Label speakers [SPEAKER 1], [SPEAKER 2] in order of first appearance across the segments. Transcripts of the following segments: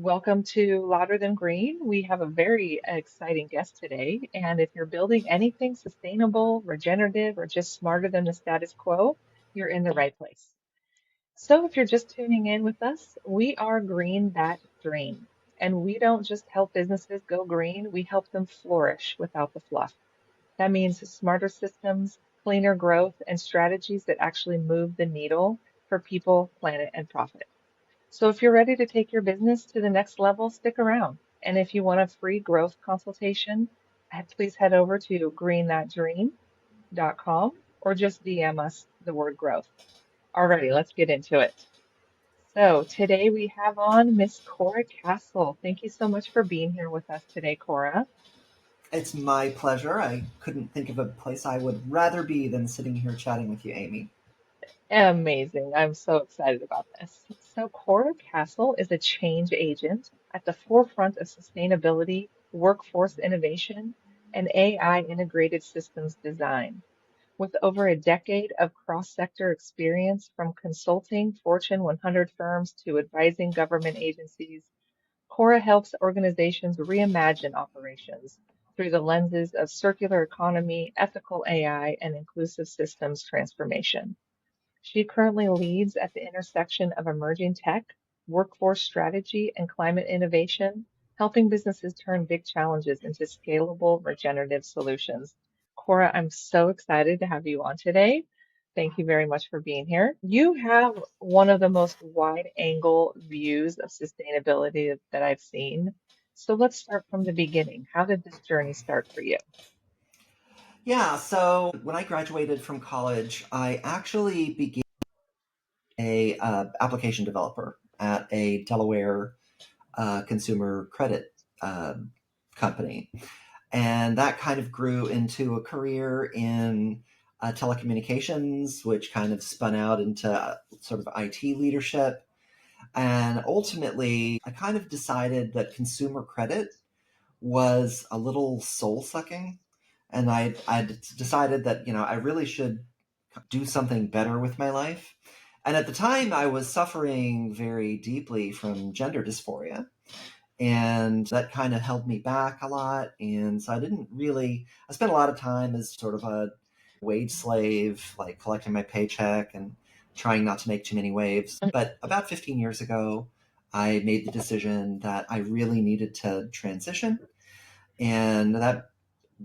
[SPEAKER 1] Welcome to Louder Than Green. We have a very exciting guest today. And if you're building anything sustainable, regenerative, or just smarter than the status quo, you're in the right place. So if you're just tuning in with us, we are Green That Dream. And we don't just help businesses go green, we help them flourish without the fluff. That means smarter systems, cleaner growth, and strategies that actually move the needle for people, planet, and profit. So if you're ready to take your business to the next level, stick around. And if you want a free growth consultation, please head over to greenthatdream.com or just DM us the word growth. Alrighty, let's get into it. So today we have on Miss Cora Castle. Thank you so much for being here with us today, Cora.
[SPEAKER 2] It's my pleasure. I couldn't think of a place I would rather be than sitting here chatting with you, Aimee.
[SPEAKER 1] Amazing. I'm so excited about this. So, Cora Castle is a change agent at the forefront of sustainability, workforce innovation, and AI integrated systems design. With over a decade of cross-sector experience from consulting Fortune 100 firms to advising government agencies, Cora helps organizations reimagine operations through the lenses of circular economy, ethical AI, and inclusive systems transformation. She currently leads at the intersection of emerging tech, workforce strategy, and climate innovation, helping businesses turn big challenges into scalable, regenerative solutions. Cora, I'm so excited to have you on today. Thank you very much for being here. You have one of the most wide-angle views of sustainability that I've seen. So let's start from the beginning. How did this journey start for you?
[SPEAKER 2] Yeah, so when I graduated from college, I actually became a application developer at a Delaware consumer credit uh, company, and that kind of grew into a career in telecommunications, which kind of spun out into sort of IT leadership. And ultimately, I kind of decided that consumer credit was a little soul sucking. And I decided that, I really should do something better with my life. And at the time, I was suffering very deeply from gender dysphoria. And that kind of held me back a lot. And so I spent a lot of time as sort of a wage slave, like collecting my paycheck and trying not to make too many waves. But about 15 years ago, I made the decision that I really needed to transition, and that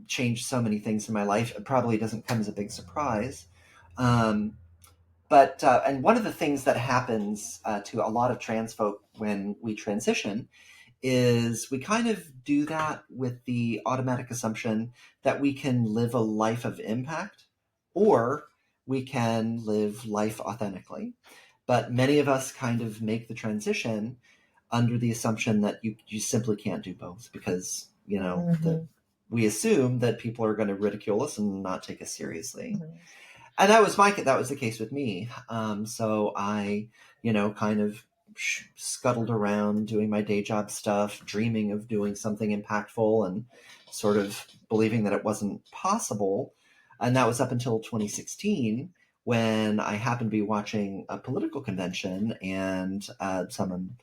[SPEAKER 2] changed so many things in my life. It probably doesn't come as a big surprise. Um, but and one of the things that happens to a lot of trans folk when we transition is we kind of do that with the automatic assumption that we can live a life of impact, or we can live life authentically. But many of us kind of make the transition under the assumption that you simply can't do both, because
[SPEAKER 1] Hmm.
[SPEAKER 2] we assume that people are going to ridicule us and not take us seriously.
[SPEAKER 1] Hmm.
[SPEAKER 2] And that was the case with me. So I, kind of scuttled around doing my day job stuff, dreaming of doing something impactful, and sort of believing that it wasn't possible. And that was up until 2016, when I happened to be watching a political convention, and someone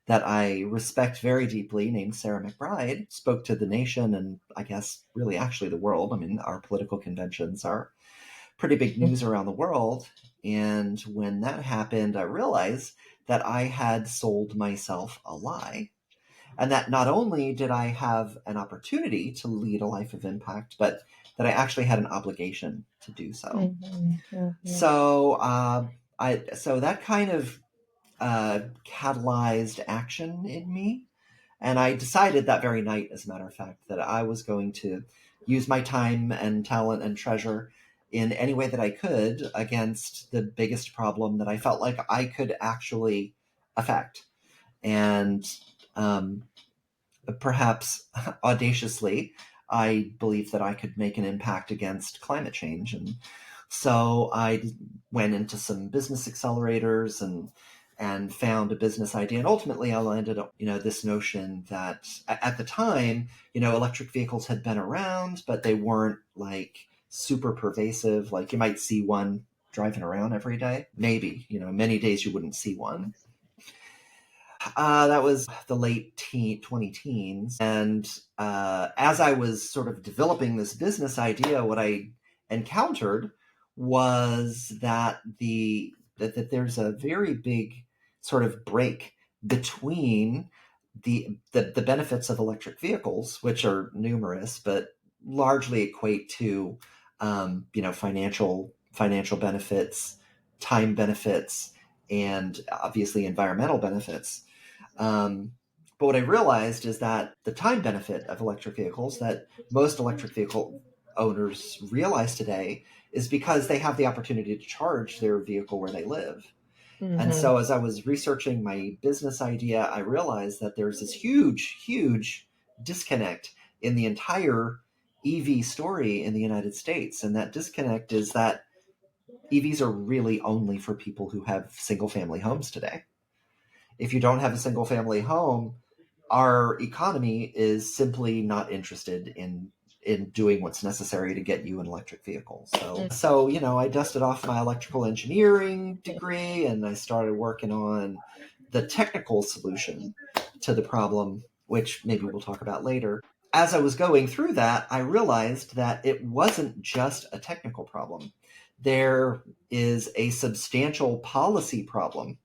[SPEAKER 2] that I respect very deeply, named Sarah McBride, spoke to the nation, and I guess really actually the world. I mean, our political conventions are pretty big news around the world. And when that happened, I realized that I had sold myself a lie. And that not only did I have an opportunity to lead a life of impact, but that I actually had an obligation to do so.
[SPEAKER 1] Hmm. Hmm.
[SPEAKER 2] So that kind of catalyzed action in me. And I decided that very night, as a matter of fact, that I was going to use my time and talent and treasure in any way that I could against the biggest problem that I felt like I could actually affect. And um, perhaps audaciously, I believed that I could make an impact against climate change. And so I went into some business accelerators and found a business idea. And ultimately, I landed on this notion that at the time, electric vehicles had been around, but they weren't like super pervasive. Like you might see one driving around every day. Maybe many days you wouldn't see one. That was the late 20 teens. And as I was sort of developing this business idea, what I encountered was that there's a very big sort of break between the benefits of electric vehicles, which are numerous, but largely equate to financial benefits, time benefits, and obviously environmental benefits. But what I realized is that the time benefit of electric vehicles that most electric vehicle owners realize today is because they have the opportunity to charge their vehicle where they live. And
[SPEAKER 1] Hmm.
[SPEAKER 2] so as I was researching my business idea, I realized that there's this huge, huge disconnect in the entire EV story in the United States. And that disconnect is that EVs are really only for people who have single family homes today. If you don't have a single family home, our economy is simply not interested in doing what's necessary to get you an electric vehicle. So I dusted off my electrical engineering degree and I started working on the technical solution to the problem, which maybe we'll talk about later. As I was going through that, I realized that it wasn't just a technical problem. There is a substantial policy problem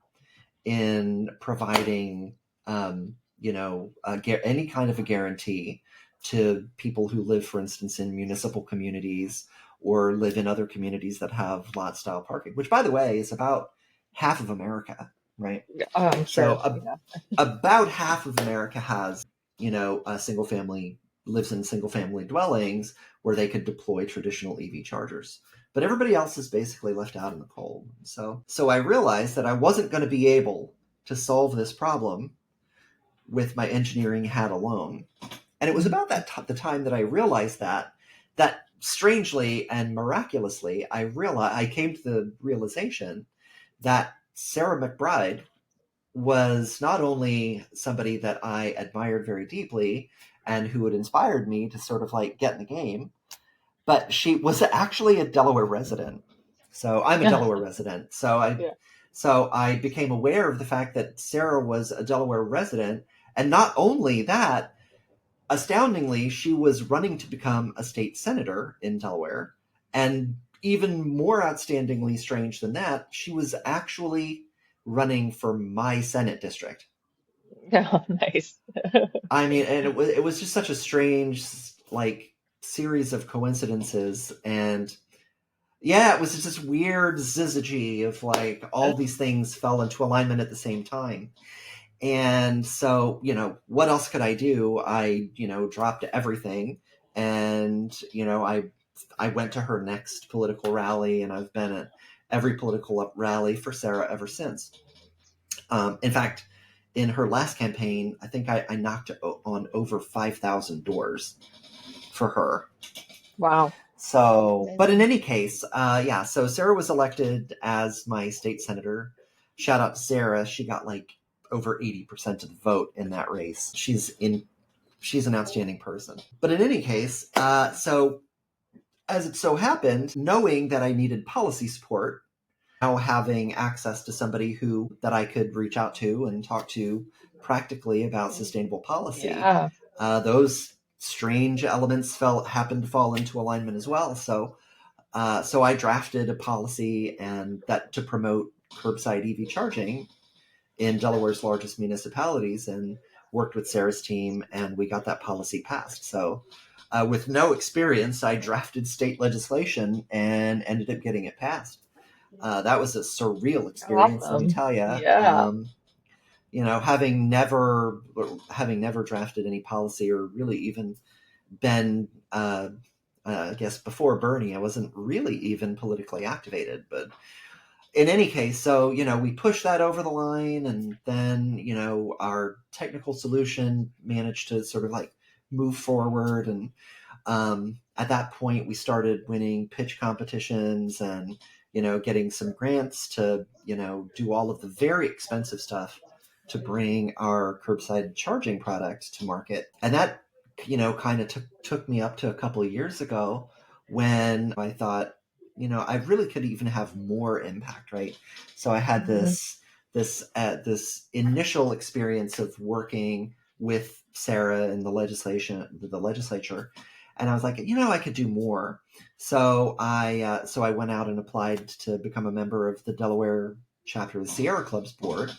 [SPEAKER 2] in providing, any kind of a guarantee to people who live, for instance, in municipal communities or live in other communities that have lot style parking, which, by the way, is about half of America, right?
[SPEAKER 1] I'm
[SPEAKER 2] So
[SPEAKER 1] sure. Yeah.
[SPEAKER 2] about half of America has, a single family lives in single family dwellings where they could deploy traditional EV chargers. But everybody else is basically left out in the cold. So I realized that I wasn't going to be able to solve this problem with my engineering hat alone. And it was about the time that I realized that strangely and miraculously, I came to the realization that Sarah McBride was not only somebody that I admired very deeply and who had inspired me to sort of like get in the game, but she was actually a Delaware resident. So I'm a
[SPEAKER 1] Yeah.
[SPEAKER 2] Delaware resident. So I became aware of the fact that Sarah was a Delaware resident, and not only that, astoundingly, she was running to become a state senator in Delaware, and even more outstandingly strange than that, she was actually running for my Senate district.
[SPEAKER 1] Yeah. Nice.
[SPEAKER 2] I mean, and it was just such a strange like series of coincidences, and yeah, it was just this weird syzygy of like all these things fell into alignment at the same time. And so, what else could I do? I, dropped everything, and I went to her next political rally, and I've been at every political rally for Sarah ever since. In fact, in her last campaign, I think I knocked on over 5,000 doors for her.
[SPEAKER 1] Wow.
[SPEAKER 2] So, but in
[SPEAKER 1] Amazing.
[SPEAKER 2] any case, yeah, so Sarah was elected as my state senator. Shout out to Sarah. She got like over 80% of the vote in that race. She's an outstanding person. But in any case, so as it so happened, knowing that I needed policy support, now having access to somebody who that I could reach out to and talk to practically about sustainable policy,
[SPEAKER 1] Yeah.
[SPEAKER 2] those strange elements happened to fall into alignment as well. So I drafted a policy and that to promote curbside EV charging in Delaware's largest municipalities, and worked with Sarah's team, and we got that policy passed. So, with no experience, I drafted state legislation and ended up getting it passed. That was a surreal experience, let me
[SPEAKER 1] Awesome.
[SPEAKER 2] tell you.
[SPEAKER 1] Yeah.
[SPEAKER 2] Having never drafted any policy or really even been, I guess before Bernie, I wasn't really even politically activated, but in any case, so we pushed that over the line, and then our technical solution managed to sort of like move forward, and at that point we started winning pitch competitions and getting some grants to do all of the very expensive stuff to bring our curbside charging product to market. And that kind of took me up to a couple of years ago when I thought I really could even have more impact, right? So I had
[SPEAKER 1] Hmm.
[SPEAKER 2] this this initial experience of working with Sarah in the legislature, and I was like, I could do more. So I went out and applied to become a member of the Delaware chapter of the Sierra Club's board,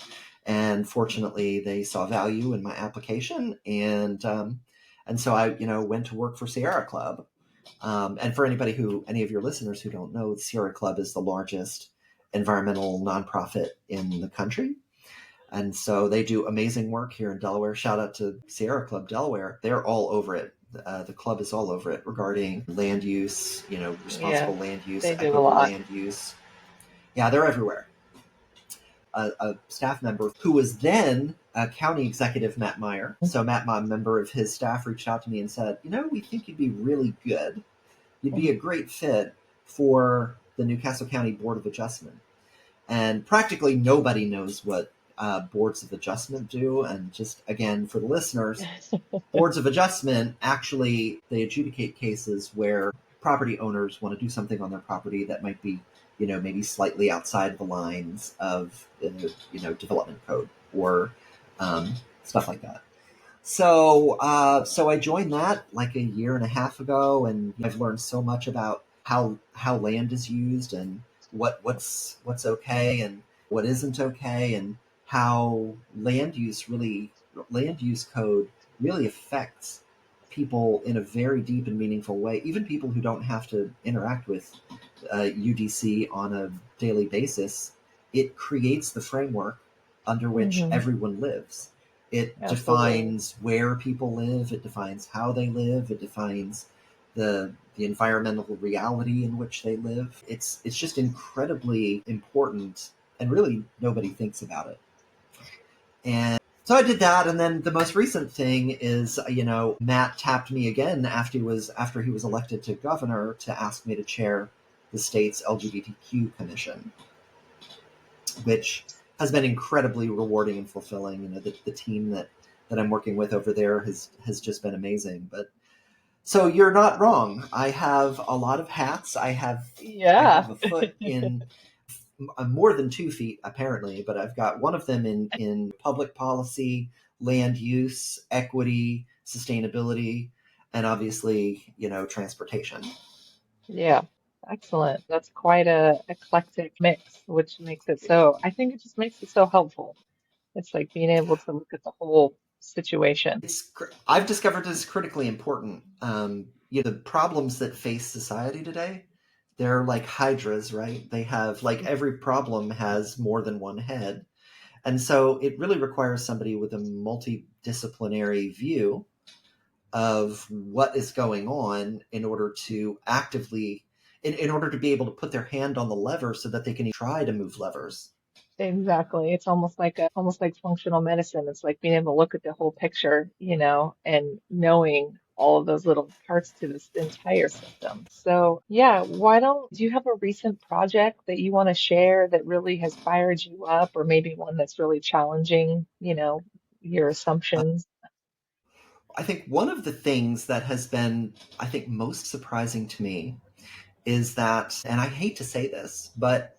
[SPEAKER 2] and fortunately they saw value in my application, and so I went to work for Sierra Club. And for any of your listeners who don't know, the Sierra Club is the largest environmental nonprofit in the country. And so they do amazing work here in Delaware. Shout out to Sierra Club Delaware. They're all over it. The club is all over it regarding land use,
[SPEAKER 1] Yeah,
[SPEAKER 2] responsible land use,
[SPEAKER 1] they do a
[SPEAKER 2] equitable
[SPEAKER 1] lot.
[SPEAKER 2] land use. Yeah, they're everywhere. A staff member who was then a county executive, Matt Meyer. So Matt, a member of his staff, reached out to me and said, we think you'd be really good. You'd be a great fit for the Newcastle County Board of Adjustment. And practically nobody knows what boards of adjustment do. And just again, for the listeners, boards of adjustment, actually, they adjudicate cases where property owners want to do something on their property that might be, maybe slightly outside the lines of the, development code or stuff like that. So I joined that like a year and a half ago, and I've learned so much about how land is used and what's okay and what isn't okay, and how land use code really affects people in a very deep and meaningful way, even people who don't have to interact with UDC on a daily basis. It creates the framework under which
[SPEAKER 1] Hmm.
[SPEAKER 2] everyone lives. It
[SPEAKER 1] Absolutely.
[SPEAKER 2] defines where people live. It defines how they live. It defines the environmental reality in which they live. It's just incredibly important, and really nobody thinks about it. And so I did that, and then the most recent thing is, Matt tapped me again after he was elected to governor to ask me to chair the state's LGBTQ commission, which has been incredibly rewarding and fulfilling. The team that I'm working with over there has just been amazing. But so you're not wrong. I have a lot of hats. I
[SPEAKER 1] Yeah.
[SPEAKER 2] have a foot in more than 2 feet apparently, but I've got one of them in public policy, land use, equity, sustainability, and obviously transportation.
[SPEAKER 1] Yeah. Excellent. That's quite a eclectic mix, which makes it so, I think it just makes it so helpful. It's like being able to look at the whole situation.
[SPEAKER 2] I've discovered it's critically important. The problems that face society today, they're like hydras, right? They have, like, every problem has more than one head, and so it really requires somebody with a multidisciplinary view of what is going on in order to actively, in order to be able to put their hand on the lever so that they can try to move levers.
[SPEAKER 1] Exactly. It's almost like functional medicine. It's like being able to look at the whole picture, and knowing all of those little parts to this entire system. So, yeah, do you have a recent project that you want to share that really has fired you up, or maybe one that's really challenging, your assumptions?
[SPEAKER 2] I think one of the things that has been, I think, most surprising to me is that, and I hate to say this, but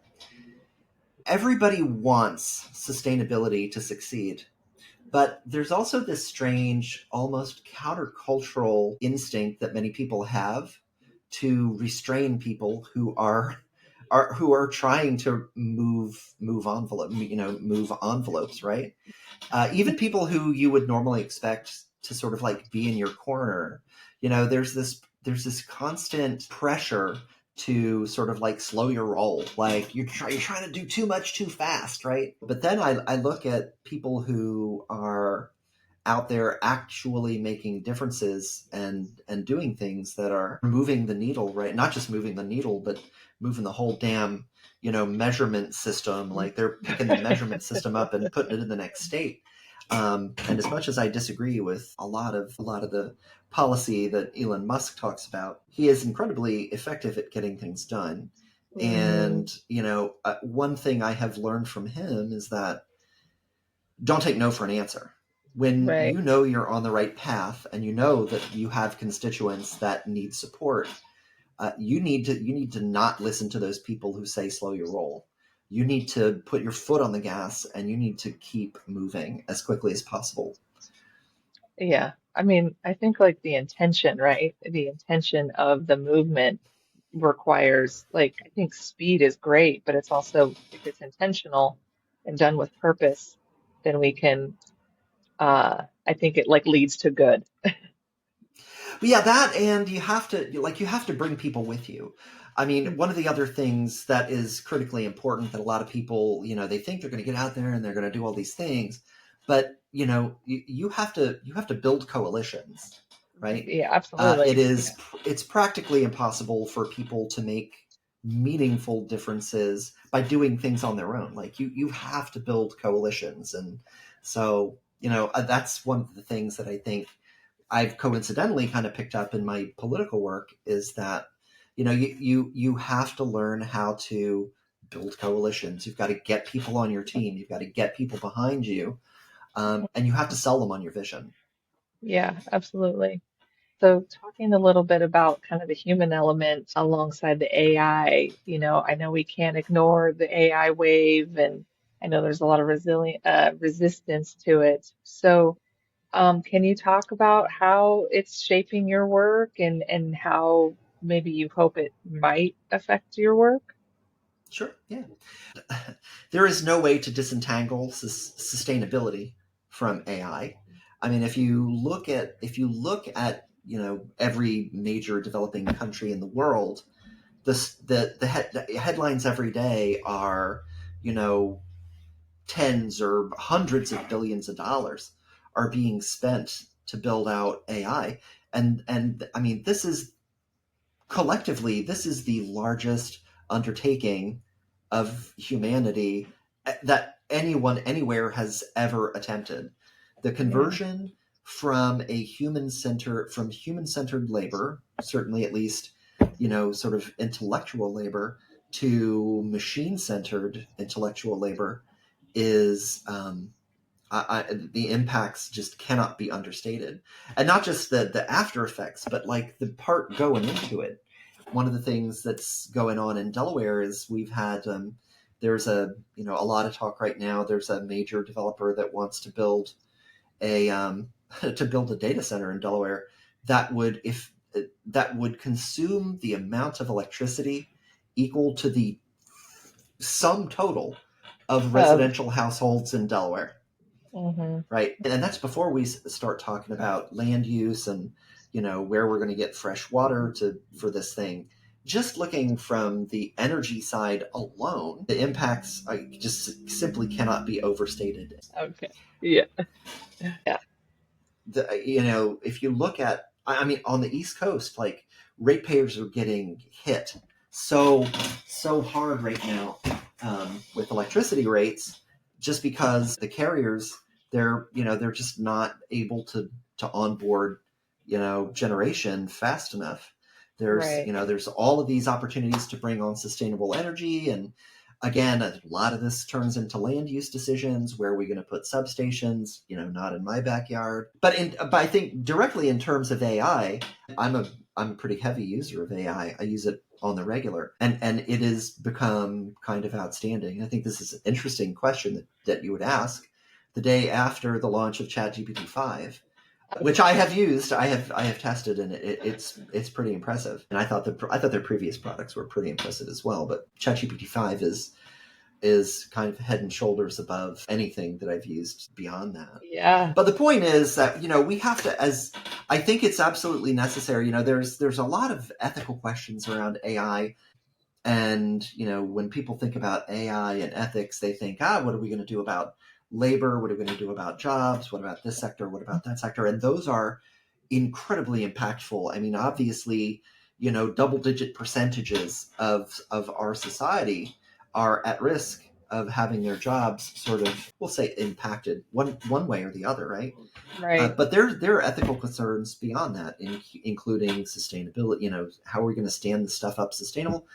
[SPEAKER 2] everybody wants sustainability to succeed. But there's also this strange, almost countercultural instinct that many people have to restrain people who are trying to move envelopes, right? Even people who you would normally expect to sort of like be in your corner. There's this constant pressure to sort of like slow your roll, like you're trying to do too much too fast, right? But then I look at people who are out there actually making differences and doing things that are moving the needle, right? Not just moving the needle, but moving the whole damn measurement system. Like, they're picking the measurement system up and putting it in the next state. And as much as I disagree with a lot of the policy that Elon Musk talks about, he is incredibly effective at getting things done.
[SPEAKER 1] Hmm.
[SPEAKER 2] And one thing I have learned from him is that don't take no for an answer. When
[SPEAKER 1] Right.
[SPEAKER 2] you know you're on the right path and you know that you have constituents that need support, you need to not listen to those people who say slow your roll. you need to put your foot on the gas and you need to keep moving as quickly as possible.
[SPEAKER 1] Yeah. I mean, I think like the intention, right? The intention of the movement requires, like, I think speed is great, but it's also, if it's intentional and done with purpose, then we can, I think it like leads to good.
[SPEAKER 2] But yeah, that, and you have to bring people with you. I mean, one of the other things that is critically important that a lot of people, they think they're going to get out there and they're going to do all these things, but you have to build coalitions, right?
[SPEAKER 1] Yeah,
[SPEAKER 2] It
[SPEAKER 1] absolutely.
[SPEAKER 2] is
[SPEAKER 1] Yeah.
[SPEAKER 2] it's practically impossible for people to make meaningful differences by doing things on their own. Like you have to build coalitions, and so that's one of the things that I think I've coincidentally kind of picked up in my political work is that you have to learn how to build coalitions. You've got to get people on your team. You've got to get people behind you, and you have to sell them on your vision.
[SPEAKER 1] Yeah, absolutely. So, talking a little bit about kind of the human element alongside the AI, I know we can't ignore the AI wave, and I know there's a lot of resistance to it. So, can you talk about how it's shaping your work and how maybe you hope it might affect your work?
[SPEAKER 2] Sure, yeah. There is no way to disentangle sustainability from AI. I mean, if you look at every major developing country in the world, the headlines every day are you know tens or hundreds of billions of dollars are being spent to build out AI, and I mean this is the largest undertaking of humanity that anyone anywhere has ever attempted. The
[SPEAKER 1] Yeah,
[SPEAKER 2] conversion from human centered labor, certainly at least, sort of intellectual labor, to machine centered intellectual labor is the impacts just cannot be understated, and not just the after effects, but like the part going into it. One of the things that's going on in Delaware is we've had there's a lot of talk right now. There's a major developer that wants to build a to build a data center in Delaware that would consume the amount of electricity equal to the sum total of
[SPEAKER 1] of
[SPEAKER 2] residential households in Delaware,
[SPEAKER 1] hmm
[SPEAKER 2] right? And that's before we start talking about land use and where we're going to get fresh water to for this thing. Just looking from the energy side alone, the impacts just simply cannot be overstated.
[SPEAKER 1] okay. Yeah. Yeah.
[SPEAKER 2] If you look at, I mean, on the East Coast, like ratepayers are getting hit so hard right now with electricity rates, just because the carriers they're just not able to onboard generation fast enough.
[SPEAKER 1] Right.
[SPEAKER 2] There's all of these opportunities to bring on sustainable energy, and again, a lot of this turns into land use decisions. Where are we going to put substations? Not in my backyard. But I think directly in terms of AI, I'm a pretty heavy user of AI. I use it on the regular, and it has become kind of outstanding. I think this is an interesting question that you would ask the day after the launch of ChatGPT 5, which I have used. I have tested, and it's pretty impressive. And I thought their previous products were pretty impressive as well. But ChatGPT 5 is kind of head and shoulders above anything that I've used beyond that.
[SPEAKER 1] Yeah.
[SPEAKER 2] But the point is that we have to, as I think it's absolutely necessary. There's a lot of ethical questions around AI, and when people think about AI and ethics, they think, what are we going to do about labor? What are we going to do about jobs? What about this sector? What about that sector? And those are incredibly impactful. I mean, obviously, double-digit percentages of our society are at risk of having their jobs sort of, we'll say, impacted one way or the other, right?
[SPEAKER 1] Right.
[SPEAKER 2] But there are ethical concerns beyond that, including sustainability. How are we going to stand this stuff up sustainable?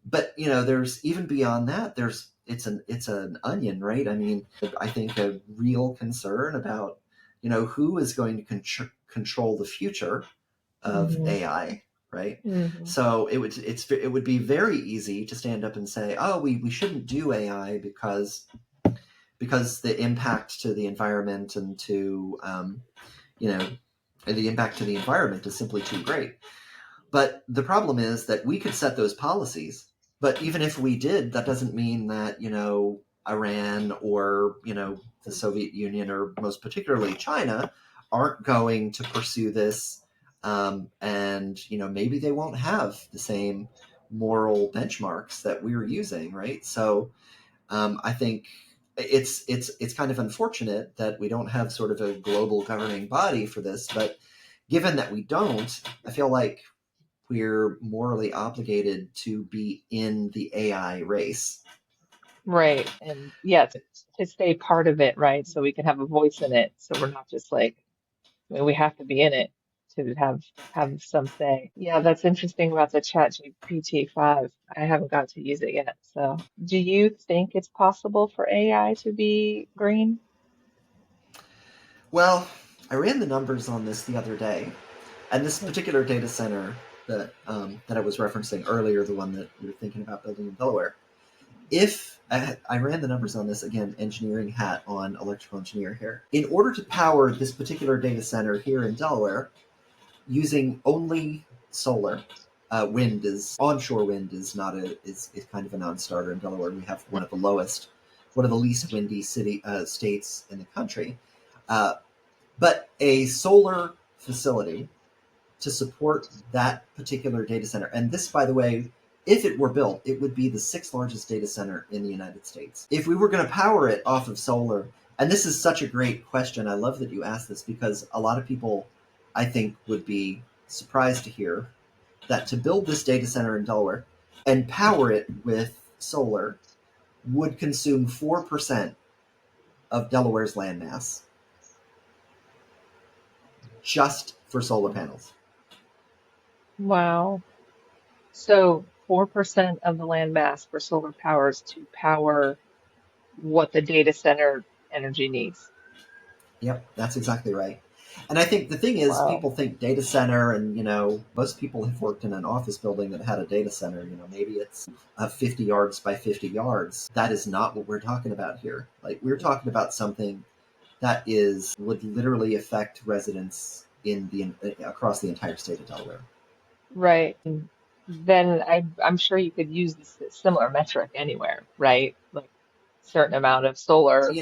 [SPEAKER 2] But there's even beyond that. It's an onion, right? I mean, I think a real concern about who is going to control the future of
[SPEAKER 1] hmm
[SPEAKER 2] AI. right?
[SPEAKER 1] Hmm.
[SPEAKER 2] So it would be very easy to stand up and say, oh, we shouldn't do AI because the impact to the environment and to you know the impact to the environment is simply too great. But the problem is that we could set those policies, but even if we did, that doesn't mean that Iran or the Soviet Union or most particularly China aren't going to pursue this, and maybe they won't have the same moral benchmarks that we're using, right? So I think it's kind of unfortunate that we don't have sort of a global governing body for this, but given that we don't, I feel like we're morally obligated to be in the AI race.
[SPEAKER 1] Right. And yeah, to stay part of it, right? So we can have a voice in it. So we're not just like, I mean, we have to be in it to have some say. Yeah, that's interesting about the Chat GPT 5. I haven't got to use it yet. So, do you think it's possible for AI to be green?
[SPEAKER 2] Well, I ran the numbers on this the other day, and this particular data center that I was referencing earlier, the one that we were thinking about building in Delaware, if I ran the numbers on this again, engineering hat on, electrical engineer here, in order to power this particular data center here in Delaware, using only solar. Wind is onshore wind is not a is kind of a non-starter in Delaware. We have one of the least windy states in the country. Uh, but a solar facility to support that particular data center, and this, by the way, if it were built, it would be the sixth largest data center in the United States. If we were going to power it off of solar, and this is such a great question, I love that you asked this because a lot of people, I think, would be surprised to hear that to build this data center in Delaware and power it with solar would consume 4% of Delaware's land mass just for solar panels.
[SPEAKER 1] Wow. So 4% of the land mass for solar powers to power what the data center energy needs.
[SPEAKER 2] Yep, that's exactly right. And I think the thing is,
[SPEAKER 1] Wow.
[SPEAKER 2] people think data center, and most people have worked in an office building that had a data center. Maybe it's 50 yards by 50 yards. That is not what we're talking about here. Like we're talking about something that is would literally affect residents in the across the entire state of Delaware.
[SPEAKER 1] Right. And then I'm sure you could use this similar metric anywhere, right? Like certain amount of solar.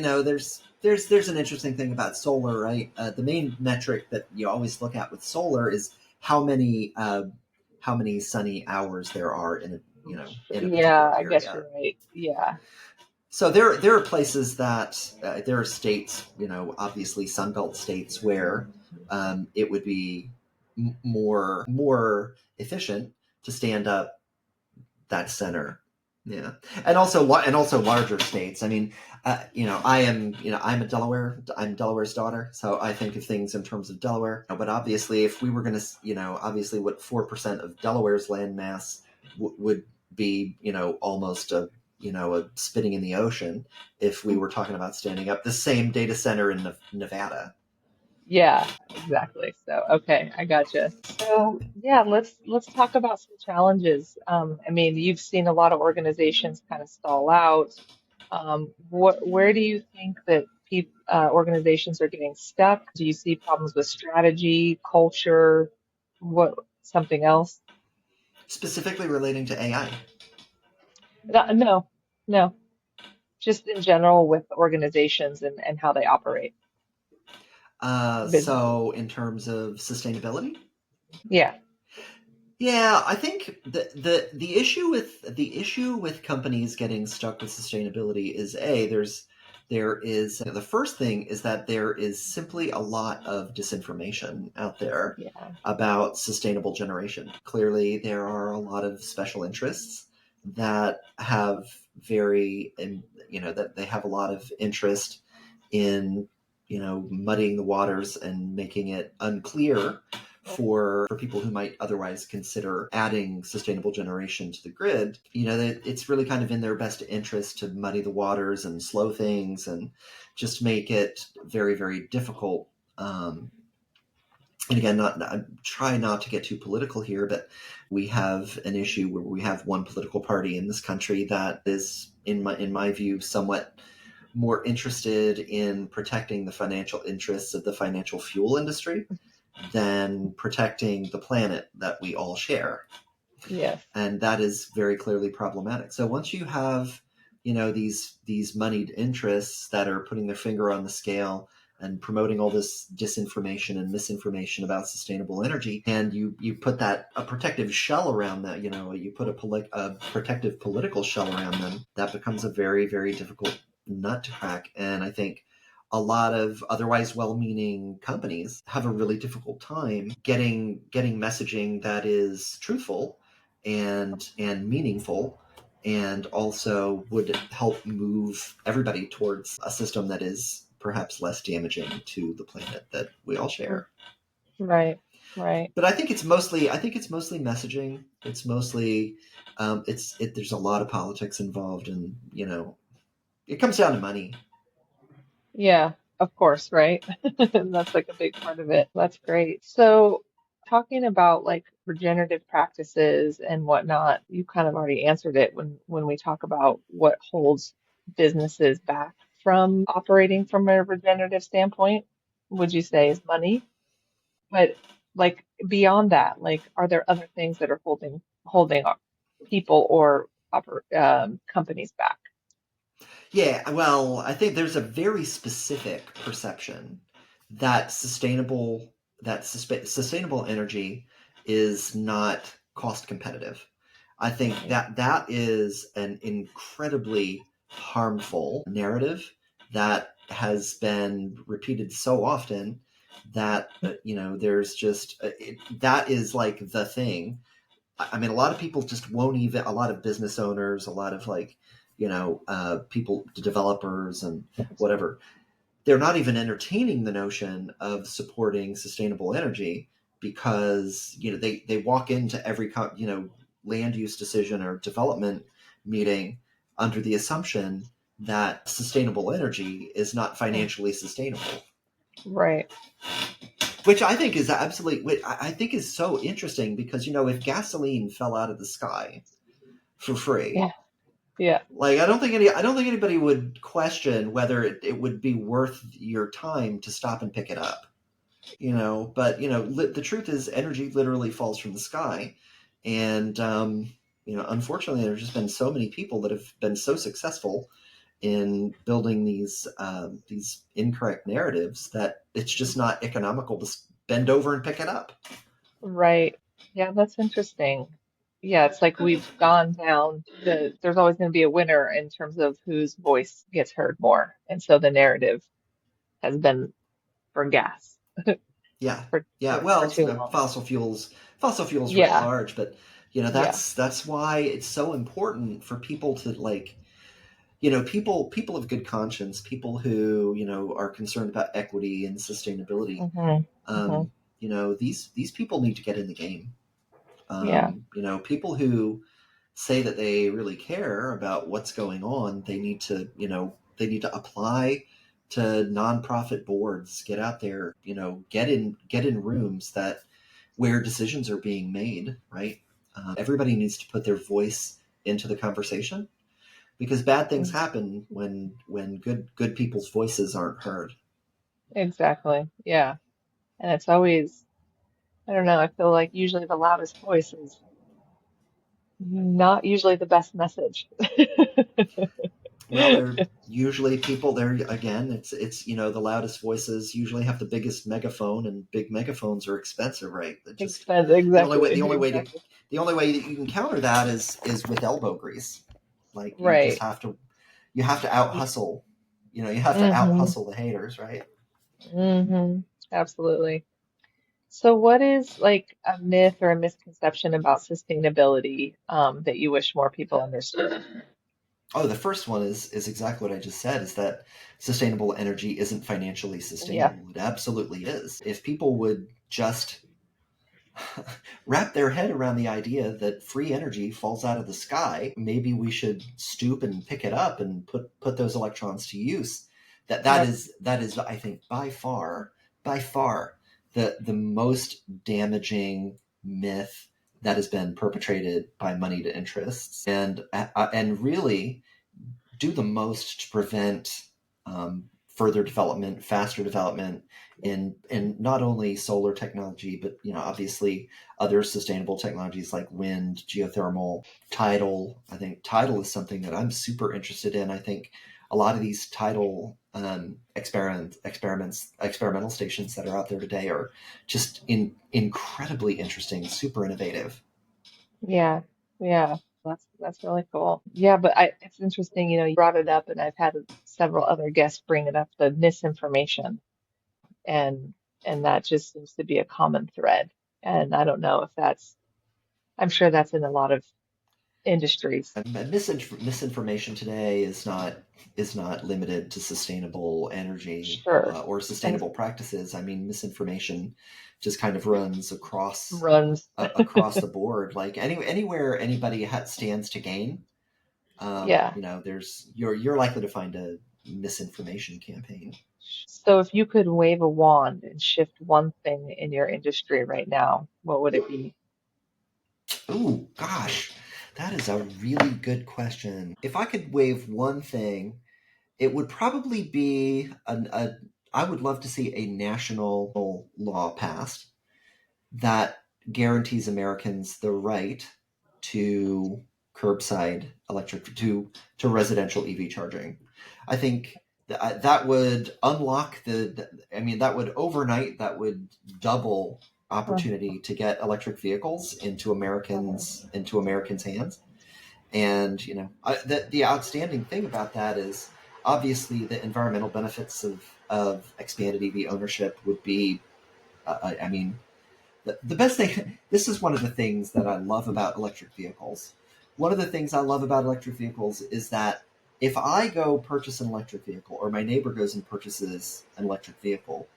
[SPEAKER 2] There's an interesting thing about solar, right? The main metric that you always look at with solar is how many sunny hours there are in a
[SPEAKER 1] Yeah,
[SPEAKER 2] particular
[SPEAKER 1] I guess
[SPEAKER 2] area.
[SPEAKER 1] you're right. Yeah.
[SPEAKER 2] So there are places that there are states, obviously Sunbelt states where it would be more efficient to stand up that center. Yeah, and also larger states. I mean, I'm Delaware's daughter, so I think of things in terms of Delaware. But obviously, if we were going to, obviously, what 4% of Delaware's land mass would be, almost a spitting in the ocean if we were talking about standing up the same data center in Nevada.
[SPEAKER 1] Yeah, exactly. So, okay, I gotcha. So, yeah, let's talk about some challenges. I mean, you've seen a lot of organizations kind of stall out. Where do you think that organizations are getting stuck? Do you see problems with strategy, culture, what something else?
[SPEAKER 2] Specifically relating to AI.
[SPEAKER 1] No, no, just in general with organizations and how they operate, businesses.
[SPEAKER 2] So in terms of sustainability,
[SPEAKER 1] Yeah,
[SPEAKER 2] yeah, I think the issue with companies getting stuck with sustainability is there is the first thing is that there is simply a lot of disinformation out there
[SPEAKER 1] yeah,
[SPEAKER 2] about sustainable generation. Clearly, there are a lot of special interests that have very and that they have a lot of interest in muddying the waters and making it unclear for people who might otherwise consider adding sustainable generation to the grid. That it's really kind of in their best interest to muddy the waters and slow things and just make it very, very difficult and again, I try not to get too political here, but we have an issue where we have one political party in this country that is, in my view, somewhat more interested in protecting the financial interests of the financial fuel industry than protecting the planet that we all share.
[SPEAKER 1] Yes.
[SPEAKER 2] And that is very clearly problematic. So once you have, these moneyed interests that are putting their finger on the scale and promoting all this disinformation and misinformation about sustainable energy, and you put a protective shell around that, you put a protective political shell around them, that becomes a very, very difficult nut to crack. And I think a lot of otherwise well-meaning companies have a really difficult time getting messaging that is truthful and meaningful, and also would help move everybody towards a system that is perhaps less damaging to the planet that we all share.
[SPEAKER 1] Right. Right.
[SPEAKER 2] But I think it's mostly messaging. It's mostly there's a lot of politics involved, and it comes down to money.
[SPEAKER 1] Yeah, of course, right? That's like a big part of it. That's great. So, talking about like regenerative practices and whatnot, you kind of already answered it when we talk about what holds businesses back from operating from a regenerative standpoint, would you say is money? But like beyond that, like are there other things that are holding people or companies back?
[SPEAKER 2] Yeah, well, I think there's a very specific perception that sustainable energy is not cost competitive. I think
[SPEAKER 1] Right.
[SPEAKER 2] that is an incredibly harmful narrative that has been repeated so often that there's just that is like the thing. I mean, a lot of people just won't even, a lot of business owners, a lot of like, people, developers and whatever, they're not even entertaining the notion of supporting sustainable energy because, they walk into every, land use decision or development meeting under the assumption that sustainable energy is not
[SPEAKER 1] Mm.
[SPEAKER 2] financially sustainable,
[SPEAKER 1] Right.
[SPEAKER 2] which I think is absolutely, I think is so interesting because, if gasoline fell out of the sky for free,
[SPEAKER 1] Yeah. Yeah.
[SPEAKER 2] like I don't think anybody would question whether it would be worth your time to stop and pick it up. But the truth is, energy literally falls from the sky, and unfortunately, there's just been so many people that have been so successful in building these incorrect narratives that it's just not economical to bend over and pick it up.
[SPEAKER 1] Right. Yeah, that's interesting. Yeah, it's like we've gone down there's always going to be a winner in terms of whose voice gets heard more. And so the narrative has been for gas
[SPEAKER 2] Yeah,
[SPEAKER 1] for
[SPEAKER 2] yeah.
[SPEAKER 1] for
[SPEAKER 2] Well, it's
[SPEAKER 1] too long.
[SPEAKER 2] fossil fuels writ
[SPEAKER 1] Yeah.
[SPEAKER 2] large, but
[SPEAKER 1] Yeah.
[SPEAKER 2] that's why it's so important for people to like, people of good conscience, people who are concerned about equity and sustainability.
[SPEAKER 1] Hmm. Hmm.
[SPEAKER 2] These people need to get in the game.
[SPEAKER 1] Yeah.
[SPEAKER 2] People who say that they really care about what's going on, they need to apply to nonprofit boards, get out there, get in rooms that where decisions are being made, right? Everybody needs to put their voice into the conversation because bad things
[SPEAKER 1] Mm.
[SPEAKER 2] happen when good people's voices aren't heard.
[SPEAKER 1] Exactly. Yeah. And it's always, I don't know, I feel like usually the loudest voice is not usually the best message.
[SPEAKER 2] Well, they're usually people. They're again, it's the loudest voices usually have the biggest megaphone, and big megaphones are expensive, right? That just the only way
[SPEAKER 1] Exactly.
[SPEAKER 2] the only way to
[SPEAKER 1] Exactly.
[SPEAKER 2] the only way that you can counter that is with elbow grease. Like you just
[SPEAKER 1] Right.
[SPEAKER 2] have to out hustle. You have to out
[SPEAKER 1] Hmm.
[SPEAKER 2] hustle the haters, right?
[SPEAKER 1] Hmm. Absolutely. So, what is like a myth or a misconception about sustainability that you wish more people understood?
[SPEAKER 2] Oh, the first one is exactly what I just said, is that sustainable energy isn't financially
[SPEAKER 1] Yeah.
[SPEAKER 2] sustainable. It absolutely is. If people would just wrap their head around the idea that free energy falls out of the sky, maybe we should stoop and pick it up and put those electrons to use. That that
[SPEAKER 1] Yep.
[SPEAKER 2] is that is I think by far the most damaging myth that has been perpetrated by moneyed interests, and really do the most to prevent further development, faster development in not only solar technology, but obviously other sustainable technologies like wind, geothermal, tidal. I think tidal is something that I'm super interested in. I think a lot of these tidal experimental stations that are out there today are just incredibly interesting, super innovative.
[SPEAKER 1] Yeah, yeah, that's really cool. Yeah, but it's interesting, you brought it up, and I've had several other guests bring it up, the misinformation, and and that just seems to be a common thread. And I don't know if I'm sure that's in a lot of industries.
[SPEAKER 2] Misinformation today is not limited to sustainable energy
[SPEAKER 1] Sure.
[SPEAKER 2] or
[SPEAKER 1] And
[SPEAKER 2] sustainable practices. I mean, misinformation just kind of runs
[SPEAKER 1] runs.
[SPEAKER 2] across the board. Like anywhere anybody stands to gain,
[SPEAKER 1] Yeah.
[SPEAKER 2] there's you're likely to find a misinformation campaign.
[SPEAKER 1] So if you could wave a wand and shift one thing in your industry right now, what would it be?
[SPEAKER 2] Oh gosh, that is a really good question. If I could wave one thing, it would probably be I would love to see a national law passed that guarantees Americans the right to curbside electric to residential EV charging. I think that would unlock I mean, that would overnight, that would double opportunity to get electric vehicles into Americans' hands. And the outstanding thing about that is obviously the environmental benefits of expanded EV ownership would be. I mean, the best thing. This is one of the things that I love about electric vehicles. One of the things I love about electric vehicles is that if I go purchase an electric vehicle, or my neighbor goes and purchases an electric vehicle,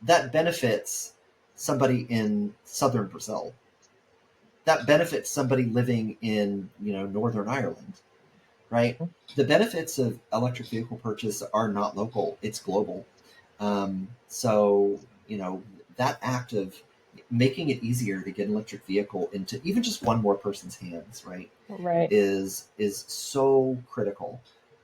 [SPEAKER 2] that benefits somebody in southern Brazil. That benefits somebody living in Northern Ireland, right? The benefits of electric vehicle purchase are not local; it's global. So that act of making it easier to get an electric vehicle into even just one more person's hands, right,
[SPEAKER 1] Right.
[SPEAKER 2] is so critical.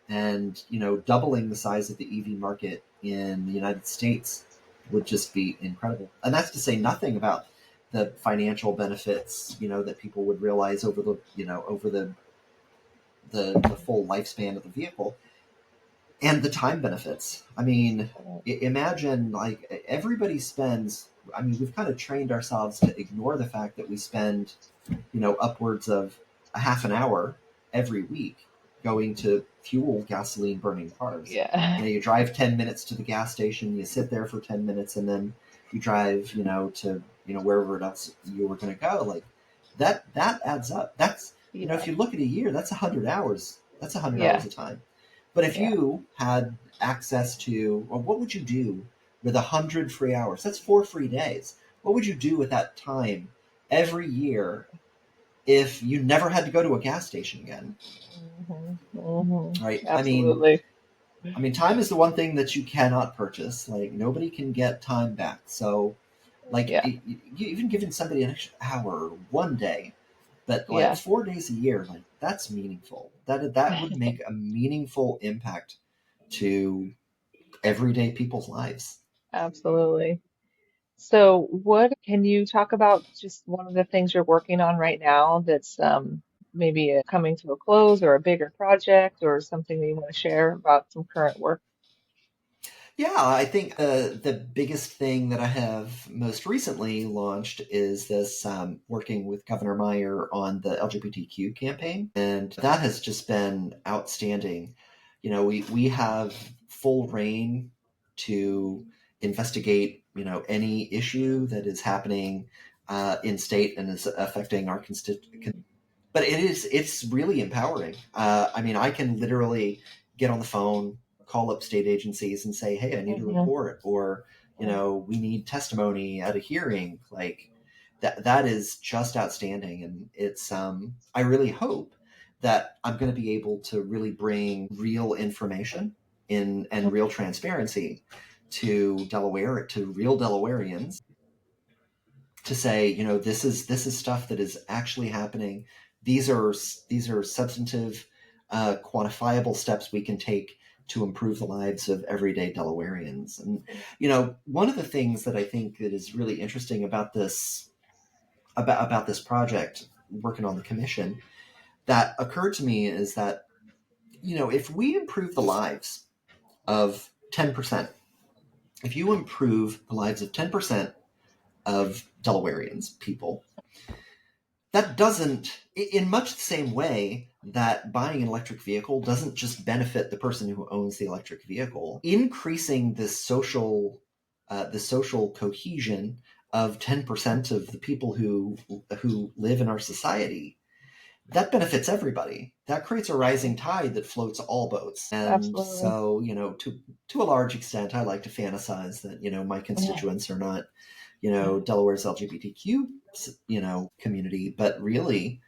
[SPEAKER 2] And doubling the size of the EV market in the United States would just be incredible. And that's to say nothing about the financial benefits that people would realize over the full lifespan of the vehicle, and the time benefits. I mean, imagine, like, everybody spends. I mean, we've kind of trained ourselves to ignore the fact that we spend, upwards of a half an hour every week going to fuel gasoline burning cars.
[SPEAKER 1] Yeah.
[SPEAKER 2] You drive 10 minutes to the gas station, you sit there for 10 minutes, and then you drive, to, wherever else you were going to go. Like, that adds up. That's, if
[SPEAKER 1] Yeah.
[SPEAKER 2] you look at a year, that's 100 hours. That's 100 hours
[SPEAKER 1] Yeah.
[SPEAKER 2] of time. But if
[SPEAKER 1] Yeah.
[SPEAKER 2] you had access to, or what would you do with 100 free hours? That's 4 free days. What would you do with that time every year if you never had to go to a gas station again? Right? I mean,
[SPEAKER 1] Absolutely.
[SPEAKER 2] time is the one thing that you cannot purchase. Like, nobody can get time back. So, like,
[SPEAKER 1] Yeah.
[SPEAKER 2] you even giving somebody an extra hour one day, but like
[SPEAKER 1] Yeah.
[SPEAKER 2] 4 days a year, like, that's meaningful. That would make a meaningful impact to everyday people's lives.
[SPEAKER 1] Absolutely. So, what can you talk about just one of the things you're working on right now that's maybe coming to a close, or a bigger project, or something that you want to share about some current work?
[SPEAKER 2] Yeah, I think the biggest thing that I have most recently launched is this working with Governor Meyer on the LGBTQ campaign, and that has just been outstanding. We have full reign to investigate any issue that is happening in state and is affecting our constituents, but it's really empowering. I mean, I can literally get on the phone, call up state agencies, and say, "Hey, I need a
[SPEAKER 1] Hmm.
[SPEAKER 2] report," or we need testimony at a hearing. Like, that is just outstanding, and it's I really hope that I'm going to be able to really bring real information in and real transparency to real Delawareans, to say, this is stuff that is actually happening. These are substantive, quantifiable steps we can take to improve the lives of everyday Delawareans. And one of the things that I think that is really interesting about this project, working on the commission, that occurred to me is that if we improve the lives of 10%, if you improve the lives of 10% of Delawareans, people, that doesn't, in much the same way that buying an electric vehicle doesn't just benefit the person who owns the electric vehicle, increasing the social cohesion of 10% of the people who live in our society, that benefits everybody. That creates a rising tide that floats all boats. And
[SPEAKER 1] Absolutely.
[SPEAKER 2] so, to a large extent, I like to fantasize that, my
[SPEAKER 1] Yeah.
[SPEAKER 2] constituents are not, Delaware's LGBTQ, community, but really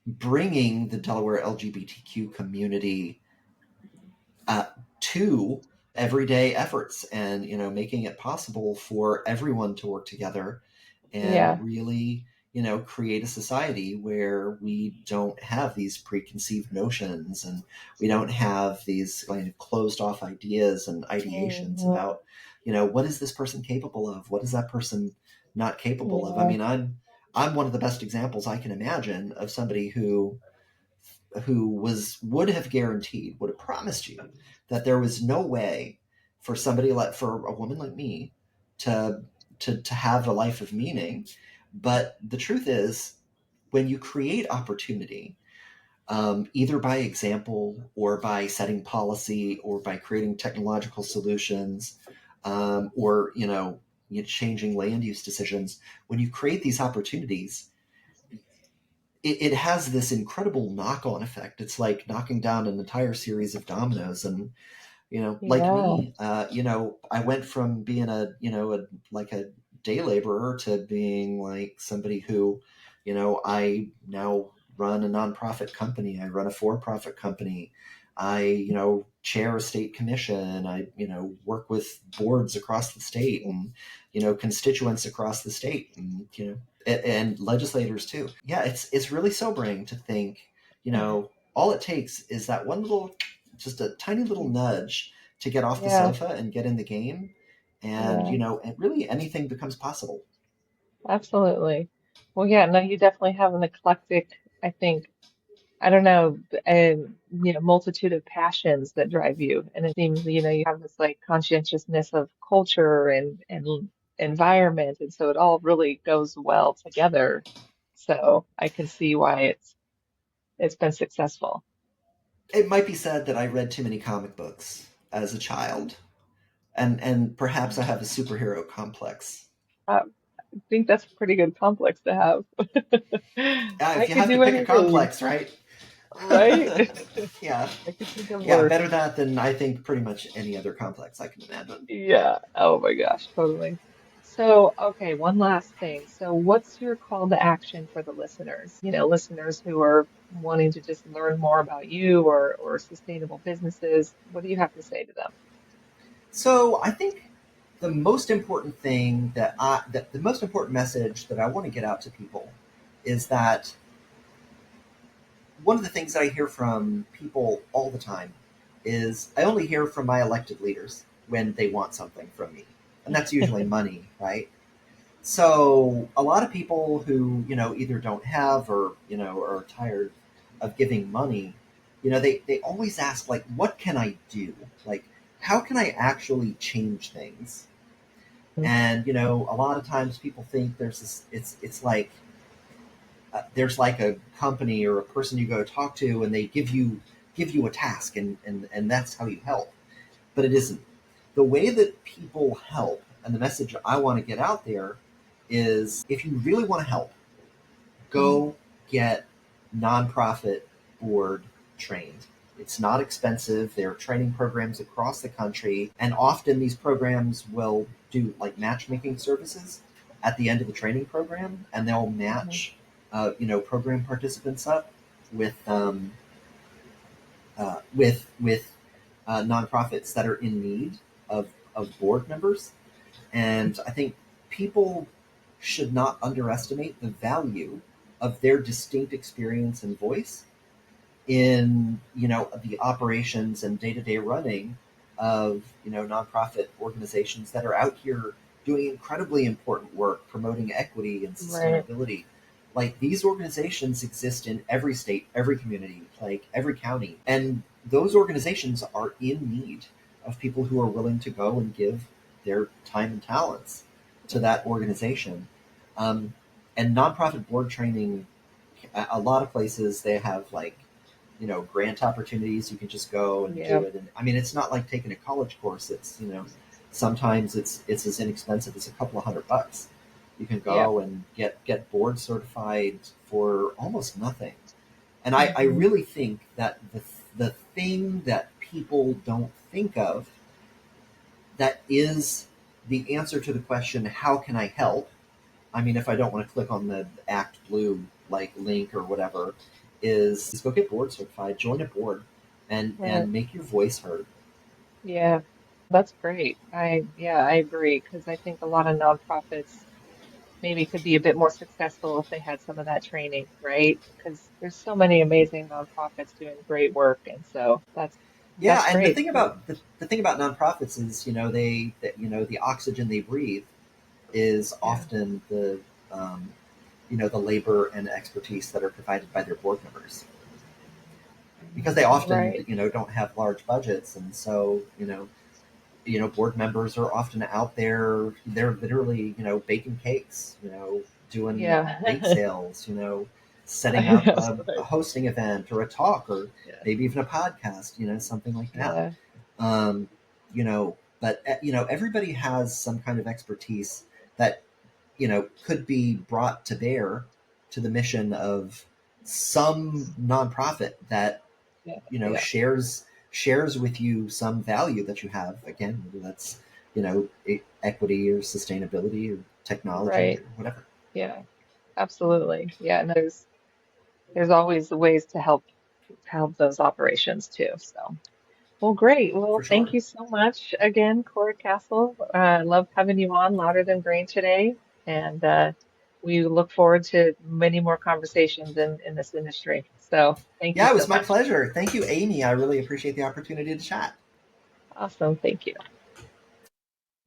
[SPEAKER 2] bringing the Delaware LGBTQ community to everyday efforts, and making it possible for everyone to work together and
[SPEAKER 1] Yeah.
[SPEAKER 2] really create a society where we don't have these preconceived notions, and we don't have these kind of closed off ideas and ideations
[SPEAKER 1] Mhm.
[SPEAKER 2] about what is this person capable of, what is that person not capable of. I
[SPEAKER 1] Yeah.
[SPEAKER 2] mean, I'm one of the best examples I can imagine of somebody who would have guaranteed, would have promised you that there was no way for a woman like me to to have a life of meaning. But the truth is, when you create opportunity, either by example or by setting policy or by creating technological solutions, or changing land use decisions, when you create these opportunities, it has this incredible knock-on effect. It's like knocking down an entire series of dominoes. And like
[SPEAKER 1] Yeah.
[SPEAKER 2] me, I went from being like a day laborer to being like somebody who, I now run a nonprofit company. I run a for-profit company. I, chair a state commission. I, work with boards across the state, and, constituents across the state, and, and legislators too. Yeah, it's really sobering to think, all it takes is that one little, just a tiny little nudge to get off the
[SPEAKER 1] Yeah.
[SPEAKER 2] sofa and get in the game, and
[SPEAKER 1] Yeah.
[SPEAKER 2] and really anything becomes possible.
[SPEAKER 1] Absolutely. Well, yeah, no, you definitely have an eclectic, I think, I don't know, multitude of passions that drive you. And it seems, you have this like conscientiousness of culture and environment. And so it all really goes well together. So I can see why it's been successful.
[SPEAKER 2] It might be said that I read too many comic books as a child, and perhaps I have a superhero complex.
[SPEAKER 1] I think that's a pretty good complex to have. I
[SPEAKER 2] If you
[SPEAKER 1] could
[SPEAKER 2] have to
[SPEAKER 1] do
[SPEAKER 2] pick a
[SPEAKER 1] anything,
[SPEAKER 2] complex, right?
[SPEAKER 1] right?
[SPEAKER 2] Yeah,
[SPEAKER 1] I could think of
[SPEAKER 2] yeah,
[SPEAKER 1] worse.
[SPEAKER 2] better that than I think pretty much any other complex I can imagine.
[SPEAKER 1] Yeah. Oh my gosh, totally. So, okay, one last thing. So, what's your call to action for the listeners? Listeners who are wanting to just learn more about you or sustainable businesses. What do you have to say to them?
[SPEAKER 2] So I think the most important message that I want to get out to people is that one of the things that I hear from people all the time is I only hear from my elected leaders when they want something from me. And that's usually money, right? So a lot of people who, either don't have, or, are tired of giving money, they always ask, like, what can I do? Like, how can I actually change things? And, a lot of times people think there's this, it's like, there's like a company or a person you go talk to, and they give you a task, and that's how you help. But it isn't. The way that people help, and the message I want to get out there, is if you really want to help,
[SPEAKER 1] Mhm.
[SPEAKER 2] go get nonprofit board trained. It's not expensive. There are training programs across the country, and often these programs will do like matchmaking services at the end of the training program, and they'll
[SPEAKER 1] Mhm.
[SPEAKER 2] match, program participants up with nonprofits that are in need of board members. And I think people should not underestimate the value of their distinct experience and voice in the operations and day-to-day running of nonprofit organizations that are out here doing incredibly important work promoting equity and
[SPEAKER 1] Right.
[SPEAKER 2] sustainability. Like, these organizations exist in every state, every community, like every county, and those organizations are in need of people who are willing to go and give their time and talents to that organization. um, and nonprofit board training, a lot of places they have, like, grant opportunities. You can just go and do
[SPEAKER 1] Yeah.
[SPEAKER 2] it. And I mean, it's not like taking a college course. It's, sometimes it's as inexpensive as a couple of $100. You can
[SPEAKER 1] Yeah.
[SPEAKER 2] go and get board certified for almost nothing. And I
[SPEAKER 1] Hmm.
[SPEAKER 2] really think that the thing that people don't think of, that is the answer to the question, how can I help? I mean, if I don't want to click on the Act Blue like link or whatever, is go get board certified, join a board,
[SPEAKER 1] Right.
[SPEAKER 2] and make your voice heard.
[SPEAKER 1] Yeah. That's great. I agree because I think a lot of nonprofits maybe could be a bit more successful if they had some of that training, right? Because there's so many amazing nonprofits doing great work, and so
[SPEAKER 2] Yeah,
[SPEAKER 1] that's
[SPEAKER 2] and the
[SPEAKER 1] great.
[SPEAKER 2] thing about the thing about nonprofits is, the oxygen they breathe is
[SPEAKER 1] Yeah.
[SPEAKER 2] often the labor and expertise that are provided by their board members, because they often
[SPEAKER 1] Right.
[SPEAKER 2] don't have large budgets. And so board members are often out there. They're literally, baking cakes, doing bake
[SPEAKER 1] Yeah.
[SPEAKER 2] sales, setting up
[SPEAKER 1] That's
[SPEAKER 2] a
[SPEAKER 1] right.
[SPEAKER 2] hosting event or a talk, or
[SPEAKER 1] Yeah.
[SPEAKER 2] maybe even a podcast, something like that.
[SPEAKER 1] Yeah.
[SPEAKER 2] Um, but everybody has some kind of expertise that could be brought to bear to the mission of some nonprofit that
[SPEAKER 1] Yeah. Yeah.
[SPEAKER 2] shares with you some value that you have. Again, whether that's equity or sustainability or technology
[SPEAKER 1] Right.
[SPEAKER 2] or whatever.
[SPEAKER 1] Yeah. Absolutely. Yeah. And there's always ways to help those operations too. So. Well, great.
[SPEAKER 2] For
[SPEAKER 1] Well, thank
[SPEAKER 2] sure.
[SPEAKER 1] you so much again, Cora Castle. Love having you on Louder Than Grain today. And we look forward to many more conversations in this industry. So thank you
[SPEAKER 2] Yeah, it
[SPEAKER 1] so
[SPEAKER 2] was my
[SPEAKER 1] much.
[SPEAKER 2] pleasure. Thank you, Aimee. I really appreciate the opportunity to chat.
[SPEAKER 1] Awesome. Thank you.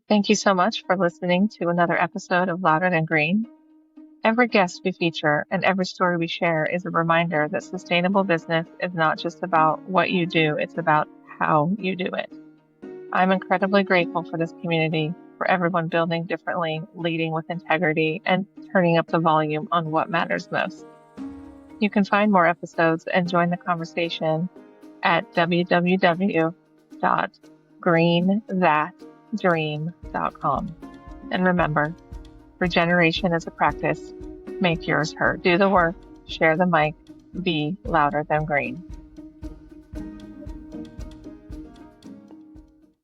[SPEAKER 1] Thank you so much for listening to another episode of Louder Than Green. Every guest we feature and every story we share is a reminder that sustainable business is not just about what you do, it's about how you do it. I'm incredibly grateful for this community, for everyone building differently, leading with integrity, and turning up the volume on what matters most. You can find more episodes and join the conversation at www.greenthatdream.com. And remember, regeneration is a practice. Make yours heard. Do the work, share the mic, be louder than green.